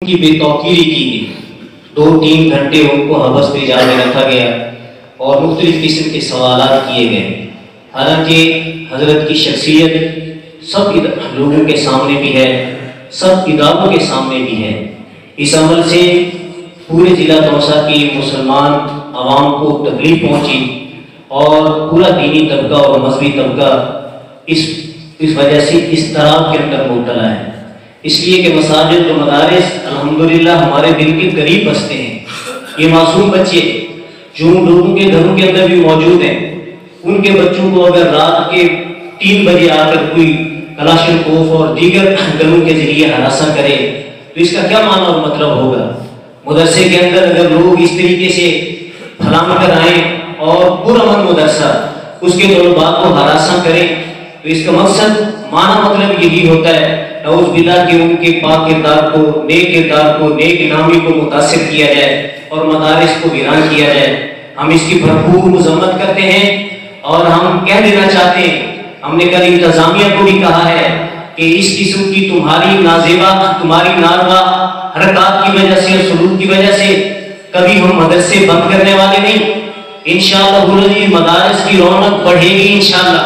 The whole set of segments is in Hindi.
की बेतौकीरी की गई। 2-3 घंटे उनको हवस में जाने रखा गया और मुख्तलिफ किस्म के सवालात किए गए। हालांकि हजरत की शख्सियत सब लोगों के सामने भी है, सब इदारों के सामने भी है। इस अमल से पूरे ज़िला दौसा की मुसलमान आवाम को तकलीफ पहुंची और पूरा दीनी तबका और मजहबी तबका इस वजह से इस तराब के अंदर मुब्तला है। इसलिए कि मसाजिद और मदारिस अल्हम्दुलिल्लाह हमारे दिल के करीब बसते हैं। ये मासूम बच्चे जो लोगों के घरों के अंदर भी मौजूद हैं, उनके बच्चों को अगर रात के 3 बजे आकर कोई कलाशनकोफ और दीगर गनों के जरिए हरासा करे तो इसका क्या माना और मतलब होगा। मदरसे के अंदर अगर लोग इस तरीके से फलाम कर आए और पुरअमन मदरसा उसके तलबा को हरासा करें तो इसका मकसद माना मतलब यही होता है नऊज़ बिल्लाह कि उनके पाक किरदार को, नेक इनामी को मुतासिर किया जाए और मदारिस को वीरान किया जाए। हम इसकी भरपूर मजम्मत करते हैं और हम कह देना चाहते हैं, हमने कल इंतजामिया को भी कहा है कि इस किस्म की तुम्हारी नाजेबा, तुम्हारी नारवा हरकत की वजह से और सलूक की वजह से कभी हम मदरसे बंद करने वाले नहीं। इंशाअल्लाह मदारिस की रौनक बढ़ेगी, इंशाअल्लाह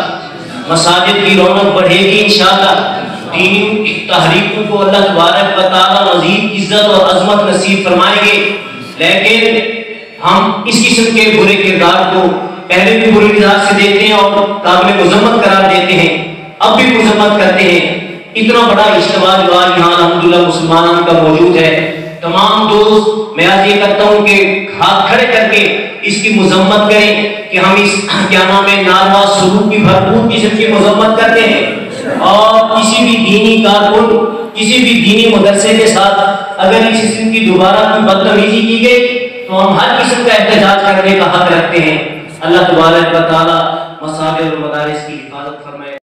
मसाजिद की रौनक बढ़ेगी, इंशाअल्लाह दीनी तहरीकों को अल्लाह तबारक व तआला मज़ीद इज्जत और अज़मत नसीब फरमाएंगे। लेकिन हम इस किस्म के बुरे किरदार को पहले भी बुरे किरदार से देखते हैं और काबिल मुज़म्मत करार देते हैं, अब भी मुज़म्मत करते हैं। इतना बड़ा इज्तिमा जो आज यहाँ अल्हम्दुलिल्लाह मुसलमानों का मौजूद है, तमाम दोस्त मैं आज ये कहता हूँ कि हाथ खड़े करके इसकी मुज़म्मत करें कि हम इस क्या नाम है नारवा सलूक की भरपूर किस्म की मुज़म्मत करते हैं। और किसी भी दीनी कारकुन, किसी भी दीनी मदरसे के साथ अगर इस किस्म की दोबारा कोई बदतमीजी की गई तो हम हर किस्म का एहतजाज करने का हक रखते हैं। अल्लाह तबारक व तआला मसाजिद और मदारिस की हिफाजत फरमाए।